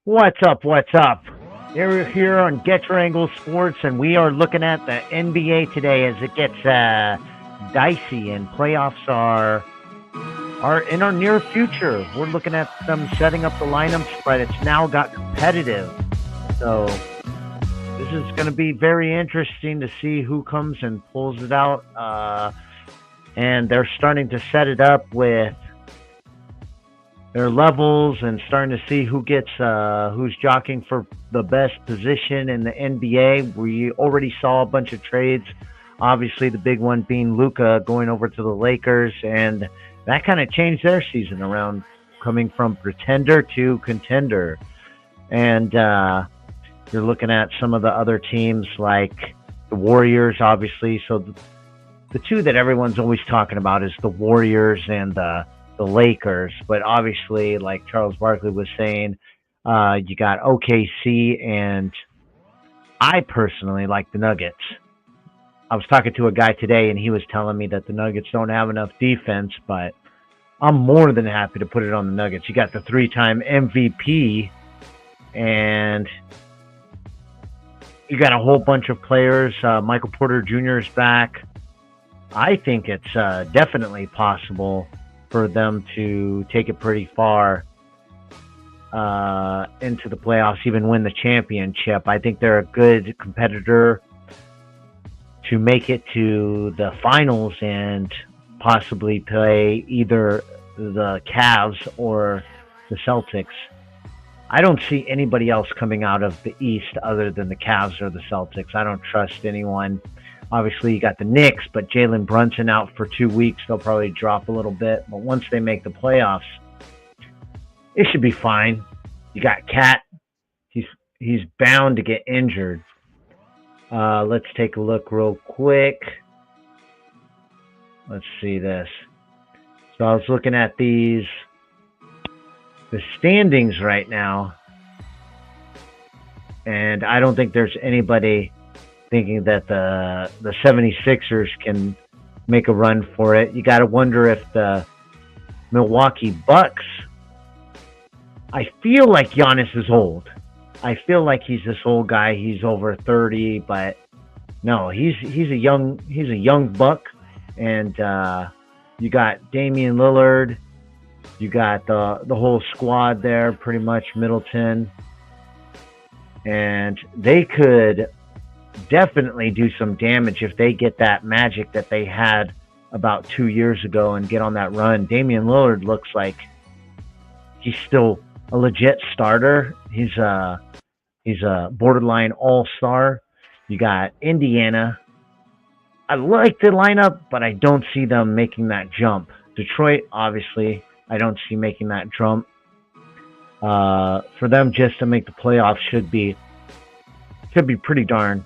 What's up? What's up? We're here on Get Your Angle Sports, and we are looking at the NBA today as it gets dicey, and playoffs are in our near future. We're looking at them setting up the lineups, but it's now got competitive. So this is going to be very interesting to see who comes and pulls it out. And they're starting to set it up with their levels and starting to see who's jockeying for the best position in the NBA. We already saw a bunch of trades. Obviously, the big one being Luka going over to the Lakers, and that kind of changed their season around, coming from pretender to contender. And you're looking at some of the other teams like the Warriors, obviously. So the two that everyone's always talking about is the Warriors and the Lakers, but obviously, like Charles Barkley was saying, you got OKC, and I personally like the Nuggets. I was talking to a guy today, and he was telling me that the Nuggets don't have enough defense, but I'm more than happy to put it on the Nuggets. You got the three-time MVP, and you got a whole bunch of players. Michael Porter Jr. is back. I think it's definitely possible for them to take it pretty far into the playoffs, even win the championship. I think they're a good competitor to make it to the finals and possibly play either the Cavs or the Celtics. I don't see anybody else coming out of the East other than the Cavs or the Celtics. I don't trust anyone. Obviously, you got the Knicks, but Jalen Brunson out for 2 weeks. They'll probably drop a little bit. But once they make the playoffs, it should be fine. You got Cat. He's bound to get injured. Let's take a look real quick. Let's see this. So I was looking at the standings right now, and I don't think there's anybody thinking that the 76ers can make a run for it. You got to wonder if the Milwaukee Bucks, I feel like Giannis is old. I feel like he's this old guy. He's over 30, but no, he's a young buck. And you got Damian Lillard. You got the whole squad there, pretty much Middleton. And they could definitely do some damage if they get that magic that they had about 2 years ago and get on that run. Damian Lillard looks like he's still a legit starter. He's a borderline all-star. You got Indiana. I like the lineup, but I don't see them making that jump. Detroit, obviously, I don't see making that jump. For them just to make the playoffs should be pretty darn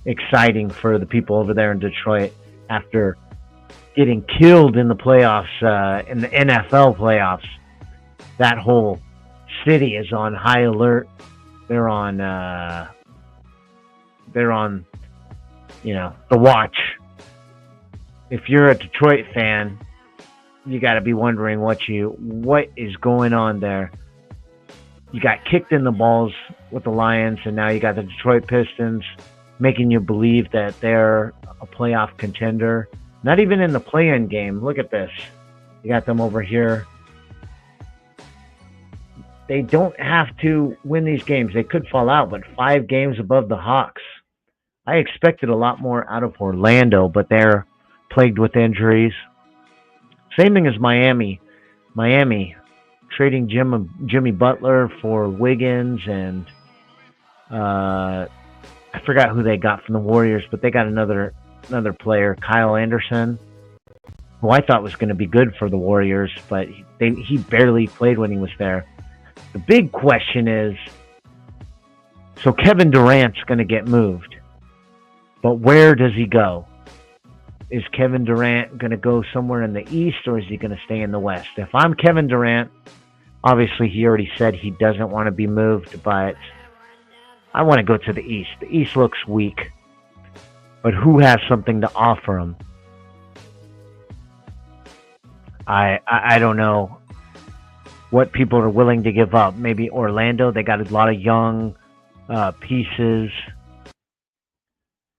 exciting for the people over there in Detroit after getting killed in the playoffs, in the NFL playoffs. That whole city is on high alert. They're on the watch. If you're a Detroit fan, you got to be wondering what is going on there. You got kicked in the balls with the Lions, and now you got the Detroit Pistons making you believe that they're a playoff contender. Not even in the play-in game. Look at this. You got them over here. They don't have to win these games. They could fall out, but 5 games above the Hawks. I expected a lot more out of Orlando, but they're plagued with injuries. Same thing as Miami. Miami trading Jimmy Butler for Wiggins, and I forgot who they got from the Warriors, but they got another player, Kyle Anderson, who I thought was going to be good for the Warriors, but he barely played when he was there. The big question is, so Kevin Durant's going to get moved, but where does he go? Is Kevin Durant going to go somewhere in the East, or is he going to stay in the West? If I'm Kevin Durant, obviously he already said he doesn't want to be moved, but I want to go to the East. The East looks weak, but who has something to offer him? I don't know what people are willing to give up. Maybe Orlando, they got a lot of young pieces.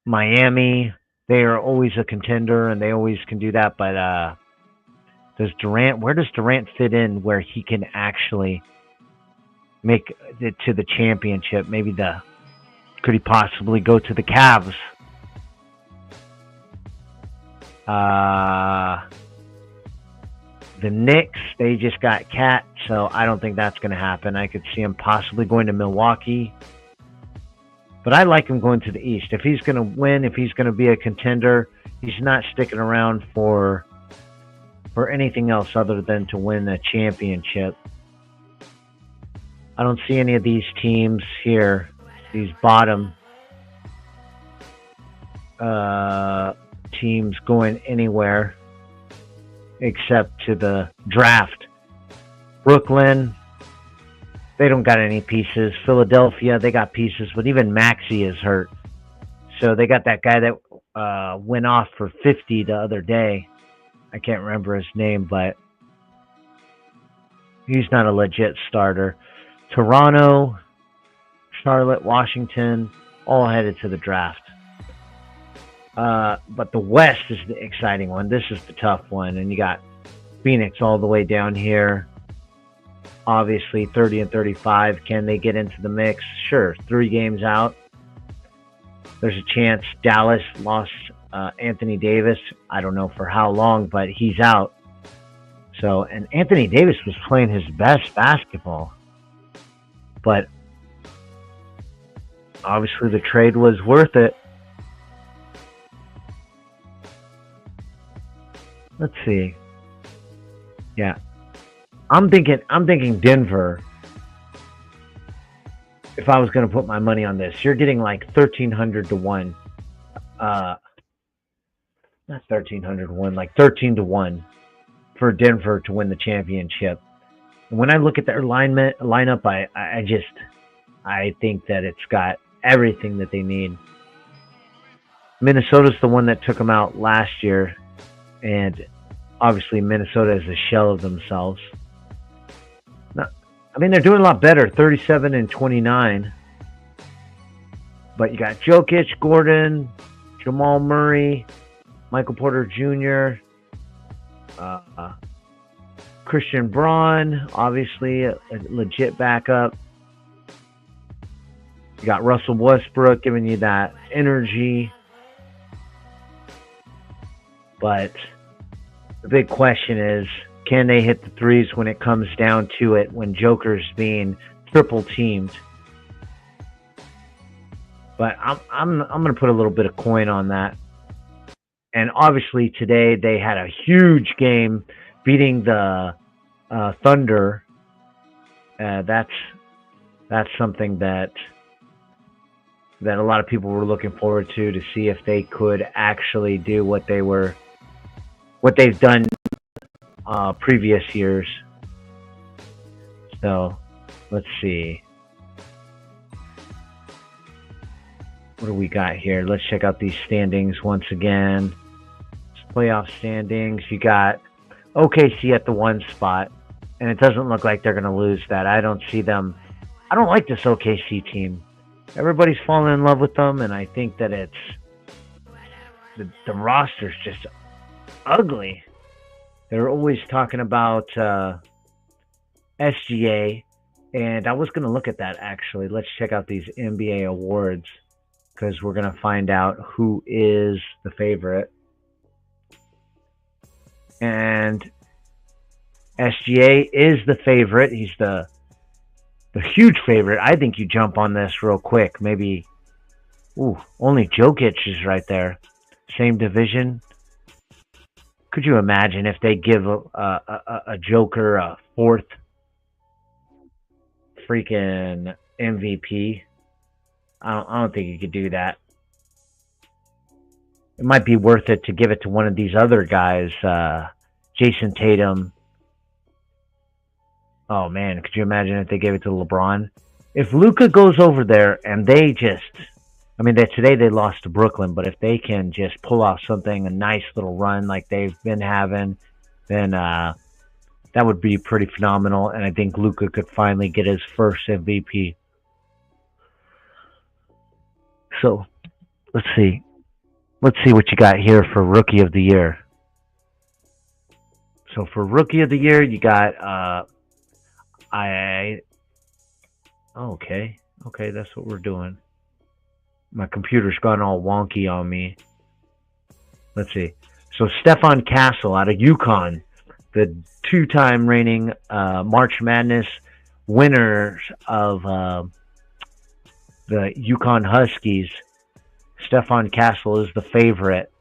Miami, they are always a contender, and they always can do that. But where does Durant fit in where he can actually make it to the championship? Could he possibly go to the Cavs? The Knicks, they just got Cat, so I don't think that's going to happen. I could see him possibly going to Milwaukee. But I like him going to the East. If he's going to win, if he's going to be a contender, he's not sticking around for anything else other than to win a championship. I don't see any of these teams here, these bottom teams going anywhere except to the draft. Brooklyn, they don't got any pieces. Philadelphia, they got pieces, but even Maxey is hurt. So they got that guy that went off for 50 the other day. I can't remember his name, but he's not a legit starter. Toronto, Charlotte, Washington, all headed to the draft. But the West is the exciting one. This is the tough one. And you got Phoenix all the way down here. Obviously, 30 and 35. Can they get into the mix? Sure. 3 games out. There's a chance. Dallas lost Anthony Davis. I don't know for how long, but he's out. So, and Anthony Davis was playing his best basketball. But obviously the trade was worth it. Let's see. Yeah. I'm thinking Denver. If I was going to put my money on this, you're getting like 1,300 to 1. Not 1,300 to 1, like 13 to 1 for Denver to win the championship. And when I look at their lineup, I think that it's got everything that they need. Minnesota's the one that took them out last year, and obviously Minnesota is a shell of themselves. Now, I mean, they're doing a lot better, 37 and 29. But you got Jokic, Gordon, Jamal Murray, Michael Porter Jr., Christian Braun, obviously a legit backup. You got Russell Westbrook giving you that energy. But the big question is, can they hit the threes when it comes down to it, when Joker's being triple teamed? But I'm going to put a little bit of coin on that. And obviously today they had a huge game beating the Thunder. That's something that a lot of people were looking forward to see if they could actually do what they've done previous years. So let's see. What do we got here? Let's check out these standings once again. Playoff standings. You got OKC at the 1 spot, and it doesn't look like they're going to lose that. I don't see them. I don't like this OKC team. Everybody's falling in love with them, and I think that it's the roster's just ugly. They're always talking about SGA, and I was going to look at that actually. Let's check out these NBA awards, because we're going to find out who is the favorite. And SGA is the favorite. He's the huge favorite. I think you jump on this real quick. Maybe, only Jokic is right there. Same division. Could you imagine if they give a Joker a 4th freaking MVP? I don't think you could do that. It might be worth it to give it to one of these other guys, Jason Tatum. Oh man, could you imagine if they gave it to LeBron? If Luka goes over there and they just, today they lost to Brooklyn, but if they can just pull off something, a nice little run like they've been having, then I That would be pretty phenomenal, and I think Luka could finally get his first MVP. So let's see. Let's see what you got here for Rookie of the Year. So for Rookie of the Year, you got okay. Okay, that's what we're doing. My computer's gone all wonky on me. Let's see. So Stefan Castle out of UConn, the two-time reigning March Madness winners of the UConn Huskies. Stefan Castle is the favorite.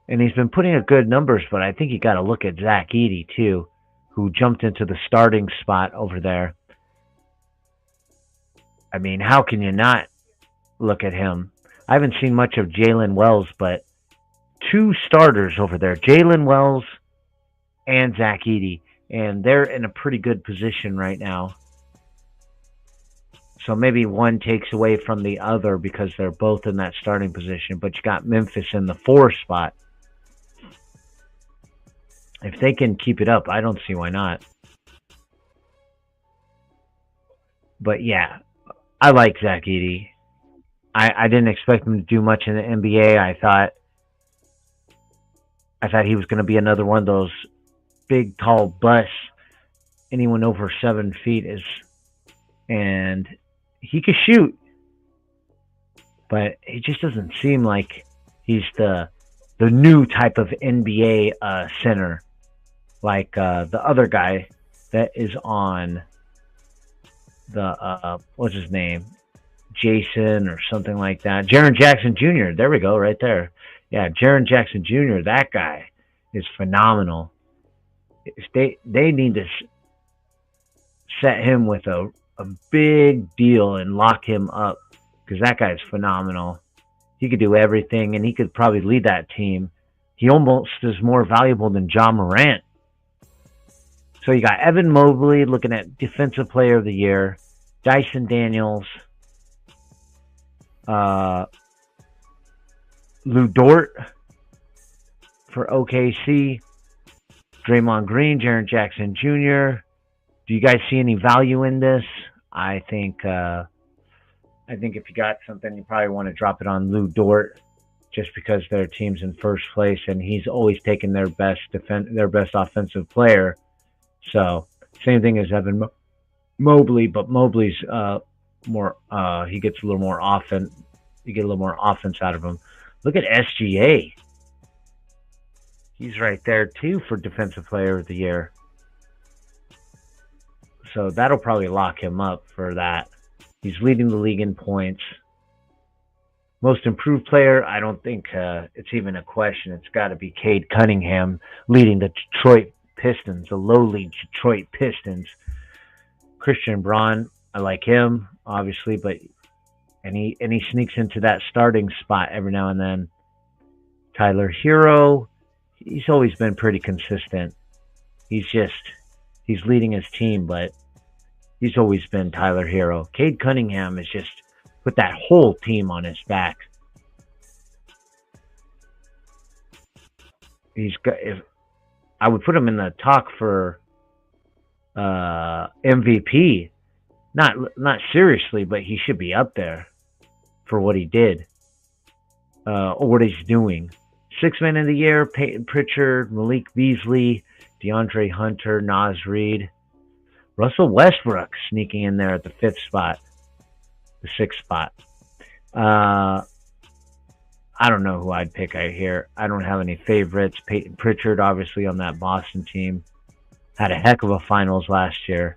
And he's been putting up good numbers, but I think you got to look at Zach Edey, too, who jumped into the starting spot over there. I mean, how can you not look at him? I haven't seen much of Jalen Wells, but two starters over there, Jalen Wells and Zach Edey, and they're in a pretty good position right now. So maybe one takes away from the other because they're both in that starting position, but you got Memphis in the 4 spot. If they can keep it up, I don't see why not. But yeah, I like Zach Edey. I didn't expect him to do much in the NBA. I thought he was going to be another one of those big, tall busts. Anyone over 7 feet is, and he could shoot, but it just doesn't seem like he's the new type of NBA center, like the other guy that is on the what's his name, Jason or something like that. Jaren Jackson Jr. There we go, right there. Yeah, Jaren Jackson Jr. That guy is phenomenal. They need to set him with a big deal and lock him up, because that guy's phenomenal. He could do everything, and he could probably lead that team. He almost is more valuable than John Morant. So you got Evan Mobley looking at Defensive Player of the Year, Dyson Daniels, Lou Dort for OKC, Draymond Green, Jaren Jackson Jr. Do you guys see any value in this? I think if you got something, you probably want to drop it on Lou Dort, just because their team's in first place and he's always taken their best offensive player. So same thing as Evan Mobley, but Mobley's more. He gets a little more offense. You get a little more offense out of him. Look at SGA. He's right there too for Defensive Player of the Year. So that'll probably lock him up for that. He's leading the league in points. Most Improved Player, I don't think it's even a question. It's got to be Cade Cunningham leading the Detroit Pistons, the lowly Detroit Pistons. Christian Braun, I like him, obviously, but and he sneaks into that starting spot every now and then. Tyler Hero, he's always been pretty consistent. He's leading his team, but he's always been Tyler Hero. Cade Cunningham is just put that whole team on his back. I would put him in the talk for MVP. Not seriously, but he should be up there for what he did, or what he's doing. Sixth Man of the Year: Peyton Pritchard, Malik Beasley, DeAndre Hunter, Naz Reid, Russell Westbrook sneaking in there at the 5th spot, the 6th spot. I don't know who I'd pick out here. I don't have any favorites. Peyton Pritchard, obviously, on that Boston team, had a heck of a finals last year.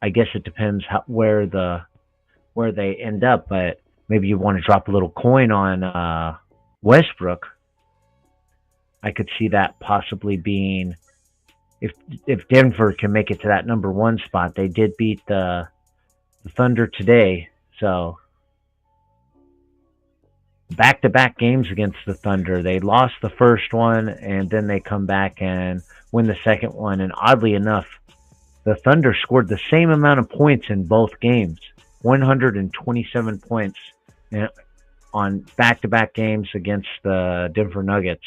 I guess it depends where they end up, but maybe you want to drop a little coin on Westbrook. I could see that possibly being, if Denver can make it to that number 1 spot. They did beat the Thunder today, so back-to-back games against the Thunder. They lost the first one, and then they come back and win the second one. And oddly enough, the Thunder scored the same amount of points in both games, 127 points on back-to-back games against the Denver Nuggets.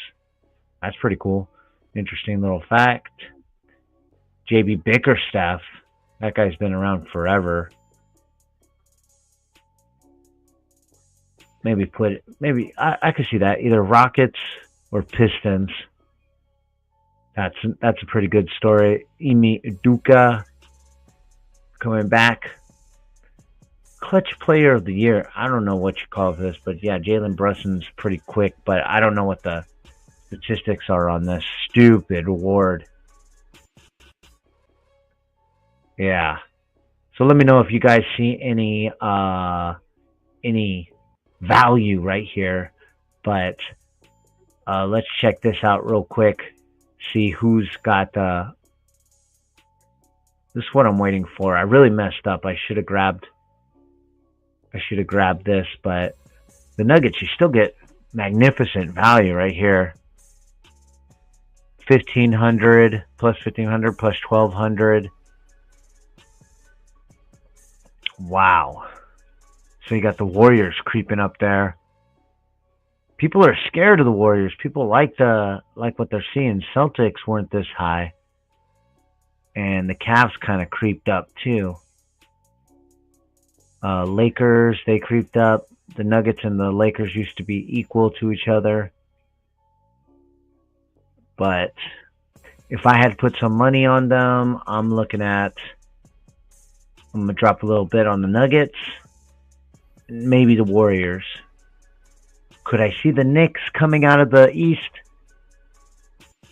That's pretty cool. Interesting little fact. JB Bickerstaff. That guy's been around forever. Maybe I could see that. Either Rockets or Pistons. That's a pretty good story. Imi Udoka coming back. Clutch player of the year. I don't know what you call this, but yeah, Jalen Brunson's pretty quick, but I don't know what the statistics are on this stupid award. Yeah. So let me know if you guys see any value right here. But let's check this out real quick. See who's got this is what I'm waiting for. I really messed up. I should have grabbed this, but the Nuggets, you still get magnificent value right here. 1,500 plus 1,500 plus 1,200. Wow. So you got the Warriors creeping up there. People are scared of the Warriors. People like what they're seeing. Celtics weren't this high. And the Cavs kind of creeped up too. Lakers, they creeped up. The Nuggets and the Lakers used to be equal to each other. But if I had to put some money on them, I'm going to drop a little bit on the Nuggets. Maybe the Warriors. Could I see the Knicks coming out of the East?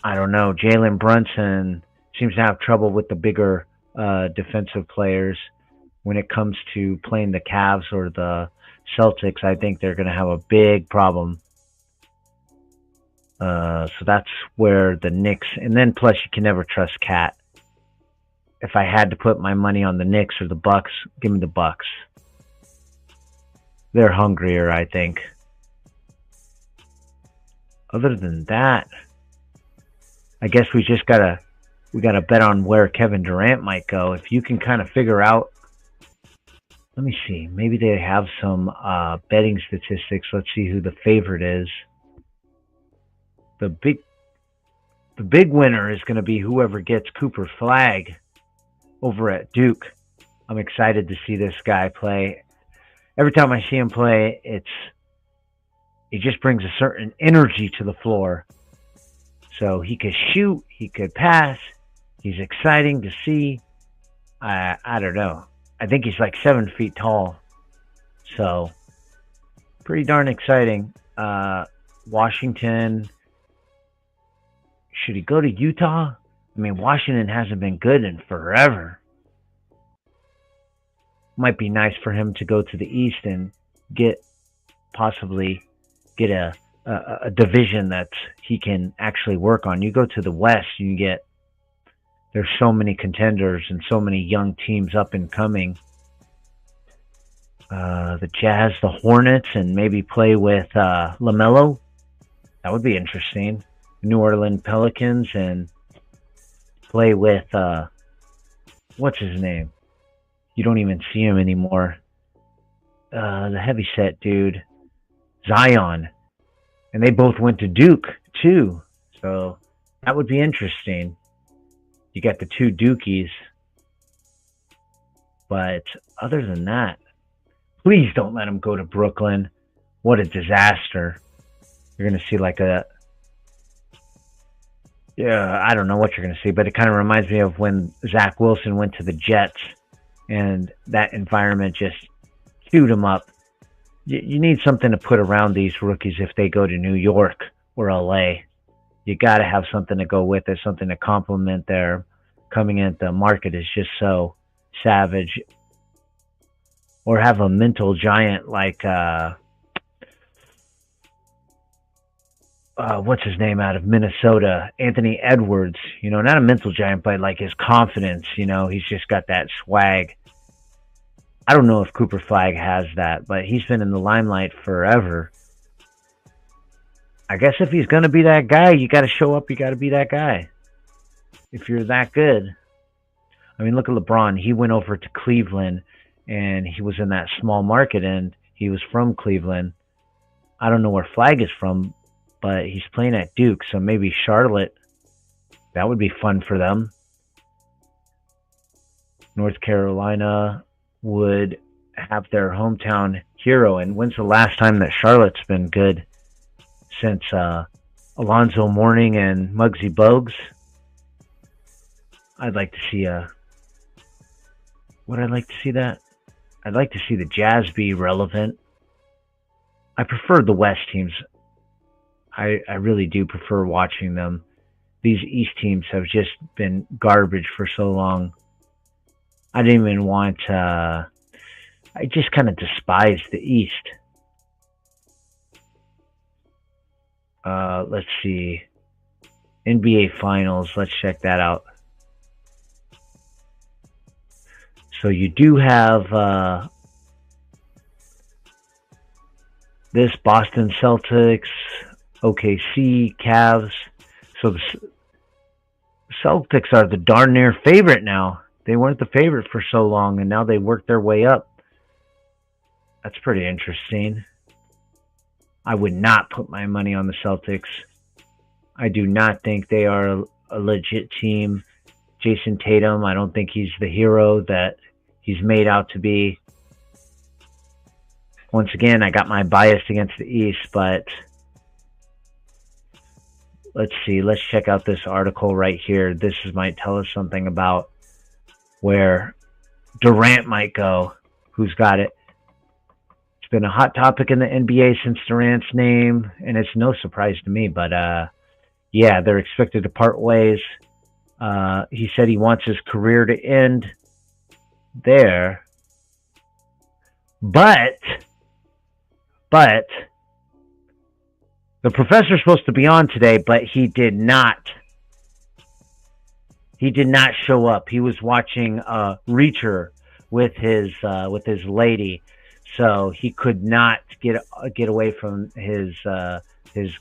I don't know. Jalen Brunson seems to have trouble with the bigger defensive players. When it comes to playing the Cavs or the Celtics, I think they're going to have a big problem. So that's where the Knicks, and then plus you can never trust Cat. If I had to put my money on the Knicks or the Bucks, give me the Bucks. They're hungrier, I think. Other than that, I guess we gotta bet on where Kevin Durant might go. If you can kind of figure out, let me see, maybe they have some betting statistics. Let's see who the favorite is. The big winner is going to be whoever gets Cooper Flag over at Duke. I'm excited to see this guy play. Every time I see him play, he just brings a certain energy to the floor. So he could shoot, he could pass. He's exciting to see. I don't know. I think he's like 7 feet tall. So pretty darn exciting. Washington. Should he go to Utah? I mean, Washington hasn't been good in forever. Might be nice for him to go to the East and possibly get a division that he can actually work on. You go to the West, there's so many contenders and so many young teams up and coming. The Jazz, the Hornets, and maybe play with LaMelo. That would be interesting. New Orleans Pelicans and play with what's his name? You don't even see him anymore. The heavyset dude, Zion, and they both went to Duke too. So that would be interesting. You got the two Dukies, but other than that, please don't let him go to Brooklyn. What a disaster! You're gonna see I don't know what you're going to see, but it kind of reminds me of when Zach Wilson went to the Jets and that environment just chewed him up. You need something to put around these rookies if they go to New York or LA. You got to have something to go with it, something to complement their coming in. The market is just so savage. Or have a mental giant like what's his name out of Minnesota, Anthony Edwards, not a mental giant, but like his confidence, he's just got that swag. I don't know if Cooper Flag has that, but he's been in the limelight forever. I guess if he's going to be that guy, you got to show up, you got to be that guy. If you're that good. I mean, look at LeBron. He went over to Cleveland, and he was in that small market, and he was from Cleveland. I don't know where Flag is from, but he's playing at Duke, so maybe Charlotte. That would be fun for them. North Carolina would have their hometown hero. And when's the last time that Charlotte's been good? Since Alonzo Mourning and Muggsy Bogues. I'd like to see would I like to see that? I'd like to see the Jazz be relevant. I prefer the West teams. I really do prefer watching them. These East teams have just been garbage for so long. I didn't even want I just kind of despise the East. Let's see. NBA Finals. Let's check that out. So you do have this Boston Celtics, OKC, Cavs. So the Celtics are the darn near favorite now. They weren't the favorite for so long, and now they worked their way up. That's pretty interesting. I would not put my money on the Celtics. I do not think they are a legit team. Jason Tatum, I don't think he's the hero that he's made out to be. Once again, I got my bias against the East, but let's see. Let's check out this article right here. This might tell us something about where Durant might go. Who's got it? It's been a hot topic in the NBA since Durant's name, and it's no surprise to me, but yeah, they're expected to part ways. He said he wants his career to end there, but the professor's supposed to be on today, but he did not. He did not show up. He was watching Reacher with his lady, so he could not get away from his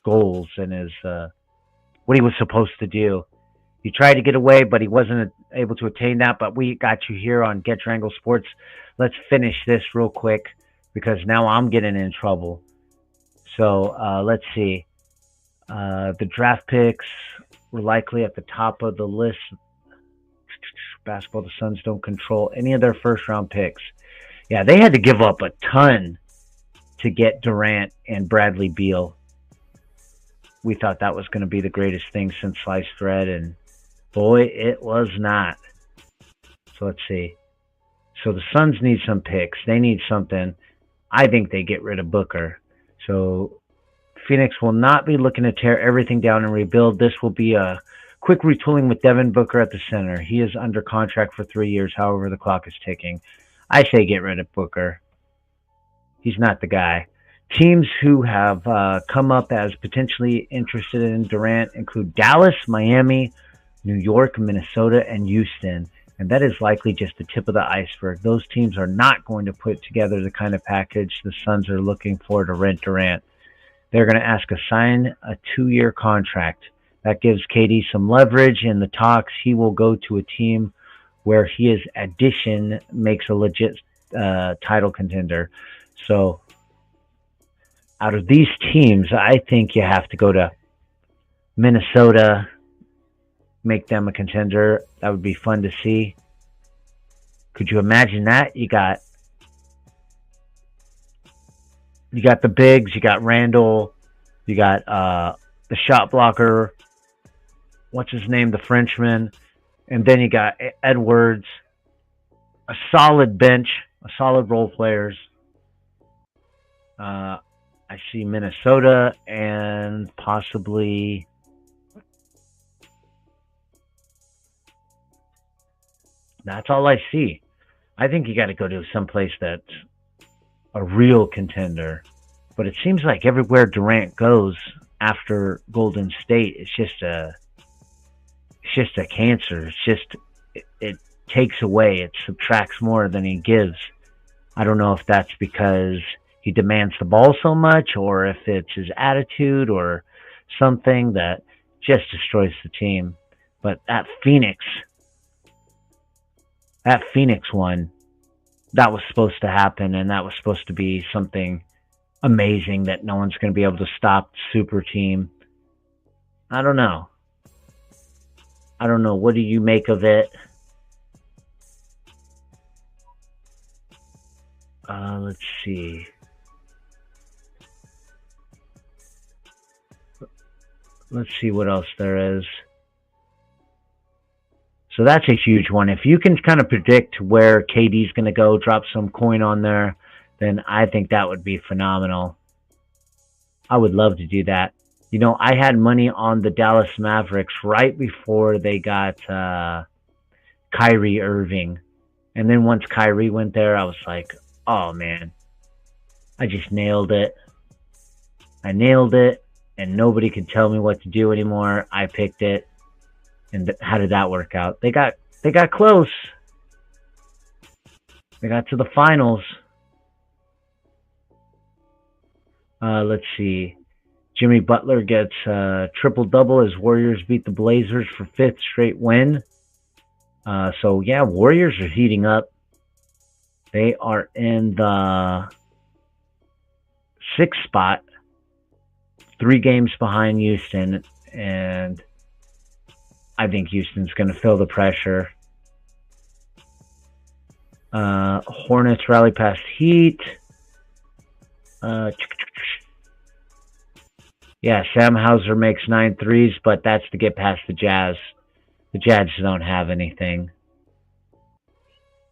goals and his what he was supposed to do. He tried to get away, but he wasn't able to attain that. But we got you here on Get Your Angle Sports. Let's finish this real quick because now I'm getting in trouble. So let's see. The draft picks were likely at the top of the list. Basketball, the Suns don't control any of their first-round picks. Yeah, they had to give up a ton to get Durant and Bradley Beal. We thought that was going to be the greatest thing since sliced bread, and boy, it was not. So let's see. So the Suns need some picks. They need something. I think they get rid of Booker. So Phoenix will not be looking to tear everything down and rebuild. This will be a quick retooling with Devin Booker at the center. He is under contract for 3 years. However, the clock is ticking. I say get rid of Booker. He's not the guy. Teams who have come up as potentially interested in Durant include Dallas, Miami, New York, Minnesota, and Houston. And that is likely just the tip of the iceberg. Those teams are not going to put together the kind of package the Suns are looking for to rent Durant. They're going to ask to sign a 2-year contract. That gives KD some leverage in the talks. He will go to a team where his addition makes a legit title contender. So out of these teams, I think you have to go to Minnesota, make them a contender. That would be fun to see. Could you imagine that? You got the bigs, you got Randall, you got the shot blocker, what's his name, the Frenchman, and then you got Edwards, a solid bench, a solid role players. I see Minnesota and possibly that's all I see. I think you got to go to someplace that's a real contender. But it seems like everywhere Durant goes after Golden State, it's just a cancer. It takes away, it subtracts more than he gives. I don't know if that's because he demands the ball so much, or if it's his attitude or something that just destroys the team. But that Phoenix one, that was supposed to happen, and that was supposed to be something amazing that no one's going to be able to stop. Super team. I don't know. What do you make of it? Let's see. Let's see what else there is. So that's a huge one. If you can kind of predict where KD's going to go, drop some coin on there, then I think that would be phenomenal. I would love to do that. You know, I had money on the Dallas Mavericks right before they got Kyrie Irving. And then once Kyrie went there, I was like, oh, man, I just nailed it. I nailed it, and nobody could tell me what to do anymore. I picked it. And how did that work out? They got close. They got to the finals. Let's see. Jimmy Butler gets triple-double as Warriors beat the Blazers for 5th straight win. So, yeah, Warriors are heating up. They are in the 6th spot, 3 games behind Houston, and I think Houston's going to feel the pressure. Hornets rally past Heat. Yeah, Sam Hauser makes 9 threes, but that's to get past the Jazz. The Jazz don't have anything.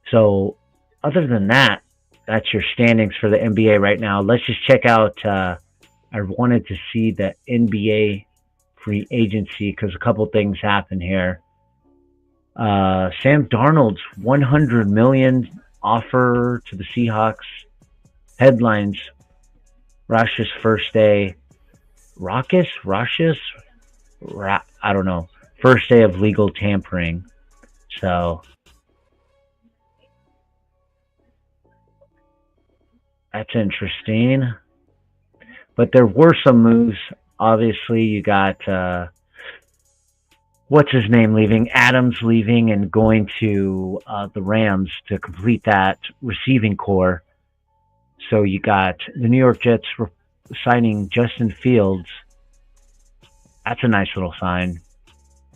So, other than that, that's your standings for the NBA right now. Let's just check out, I wanted to see the NBA free agency because a couple things happen here. Sam Darnold's $100 million offer to the Seahawks. Headlines: Rush's first day. I don't know. First day of legal tampering. So that's interesting. But there were some moves. Obviously, you got what's his name leaving? Adams leaving and going to the Rams to complete that receiving core. So you got the New York Jets signing Justin Fields. That's a nice little sign.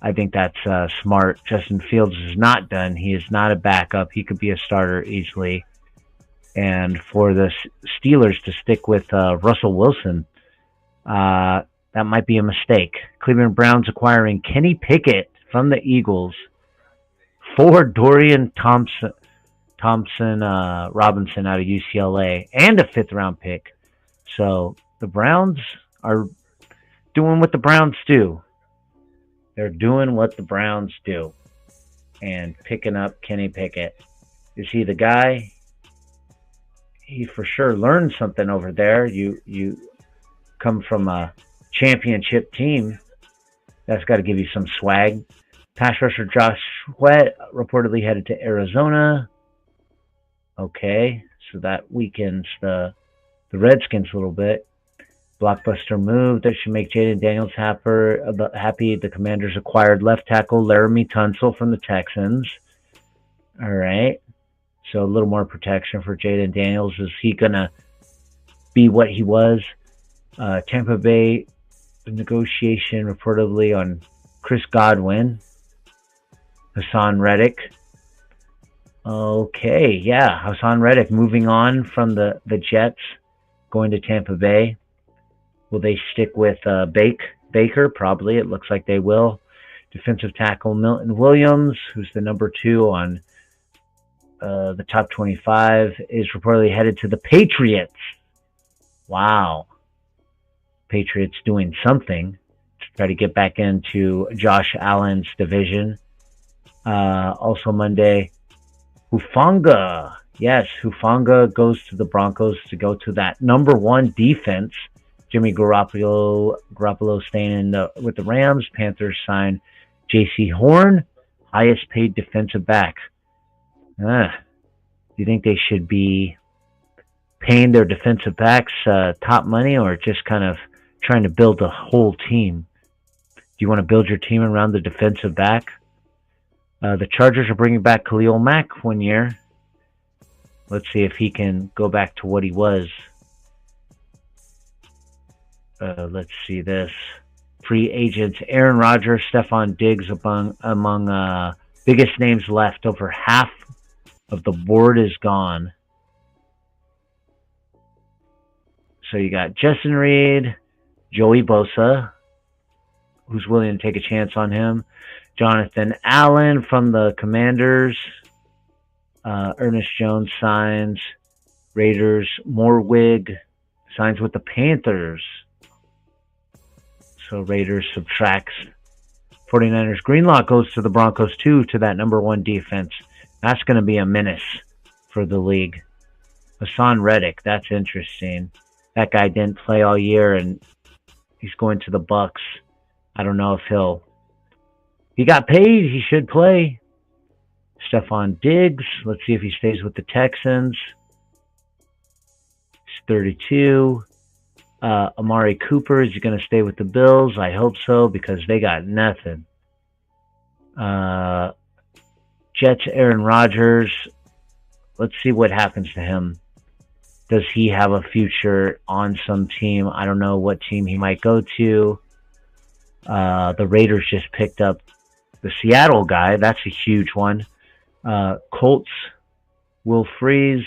I think that's smart. Justin Fields is not done. He is not a backup. He could be a starter easily. And for the Steelers to stick with Russell Wilson, that might be a mistake. Cleveland Browns acquiring Kenny Pickett from the Eagles for Dorian Thompson Robinson out of UCLA and a 5th-round pick. So the Browns are doing what the Browns do. They're doing what the Browns do and picking up Kenny Pickett. Is he the guy? He for sure learned something over there. You come from a championship team. That's got to give you some swag. Pass rusher Josh Sweat reportedly headed to Arizona. Okay, so that weakens the Redskins a little bit. Blockbuster move that should make Jaden Daniels happy. The Commanders acquired left tackle Laramie Tunsil from the Texans. All right. So a little more protection for Jaden Daniels. Is he going to be what he was? Tampa Bay negotiation reportedly on Chris Godwin. Hassan Reddick. Okay, yeah. Hassan Reddick moving on from the Jets, going to Tampa Bay. Will they stick with Baker? Probably. It looks like they will. Defensive tackle Milton Williams, who's the number 2 on the top 25, is reportedly headed to the Patriots. Wow. Patriots doing something to try to get back into Josh Allen's division. Also Monday, Hufanga. Yes, Hufanga goes to the Broncos to go to that number 1 defense. Jimmy Garoppolo staying with the Rams. Panthers sign J.C. Horn, highest paid defensive back. Do you think they should be paying their defensive backs top money, or just kind of trying to build a whole team? Do you want to build your team around the defensive back? The Chargers are bringing back Khalil Mack 1 year. Let's see if he can go back to what he was. Let's see this. Free agents: Aaron Rodgers, Stephon Diggs among biggest names left. Over half of the board is gone. So you got Justin Reed, Joey Bosa, who's willing to take a chance on him, Jonathan Allen from the Commanders, Ernest Jones signs, Raiders, Morwig signs with the Panthers. So Raiders subtracts 49ers. Greenlaw goes to the Broncos too, to that number 1 defense. That's going to be a menace for the league. Hassan Reddick, that's interesting. That guy didn't play all year, and he's going to the Bucks. I don't know if he got paid. He should play. Stephon Diggs. Let's see if he stays with the Texans. He's 32. Amari Cooper, is he going to stay with the Bills? I hope so, because they got nothing. Jets, Aaron Rodgers. Let's see what happens to him. Does he have a future on some team? I don't know what team he might go to. The Raiders just picked up the Seattle guy. That's a huge one. Colts, Will Freeze.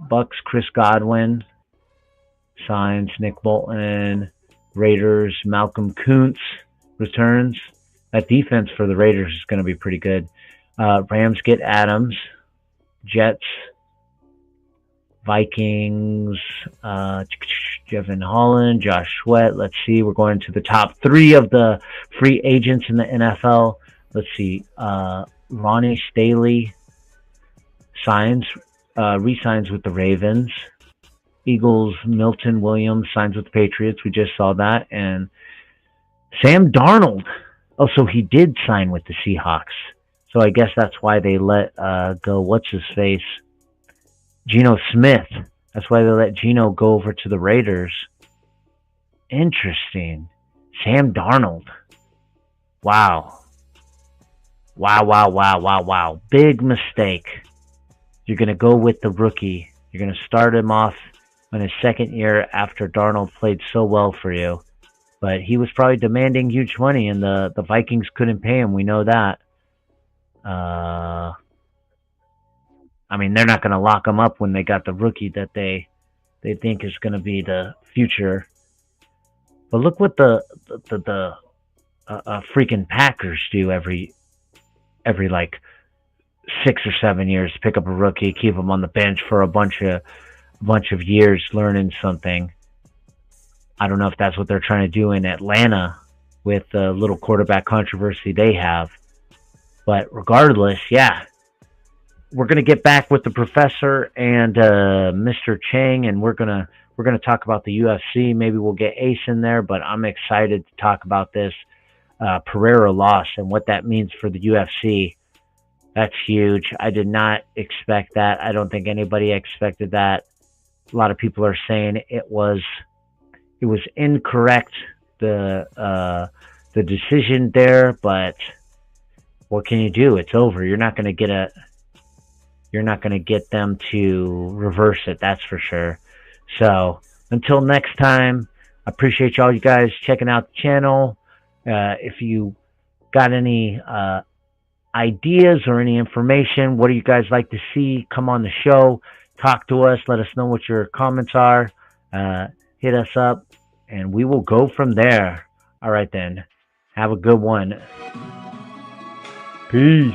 Bucks, Chris Godwin. Signs, Nick Bolton. Raiders, Malcolm Kuntz returns. That defense for the Raiders is going to be pretty good. Rams get Adams. Jets, Vikings, Jevon Holland, Josh Sweat. Let's see. We're going to the top 3 of the free agents in the NFL. Let's see. Ronnie Staley re-signs with the Ravens. Eagles, Milton Williams signs with the Patriots. We just saw that. And Sam Darnold. Oh, so he did sign with the Seahawks. So I guess that's why they let go, what's-his-face? Geno Smith. That's why they let Geno go over to the Raiders. Interesting. Sam Darnold. Wow. Wow. Big mistake. You're going to go with the rookie. You're going to start him off in his second year after Darnold played so well for you. But he was probably demanding huge money, and the Vikings couldn't pay him. We know that. I mean, they're not going to lock him up when they got the rookie that they think is going to be the future. But look what the freaking Packers do every like 6 or 7 years. Pick up a rookie, keep him on the bench for a bunch of years, learning something. I don't know if that's what they're trying to do in Atlanta with the little quarterback controversy they have. But regardless, yeah, we're gonna get back with the professor and Mr. Chang, and we're gonna talk about the UFC. Maybe we'll get Ace in there, but I'm excited to talk about this Pereira loss and what that means for the UFC. That's huge. I did not expect that. I don't think anybody expected that. A lot of people are saying it was incorrect, the decision there, but what can you do? It's over. You're not going to get them to reverse it, that's for sure. So until next time, I appreciate all you guys checking out the channel. If you got any ideas or any information, what do you guys like to see? Come on the show, talk to us, let us know what your comments are. Hit us up, and we will go from there. All right, then. Have a good one. Peace.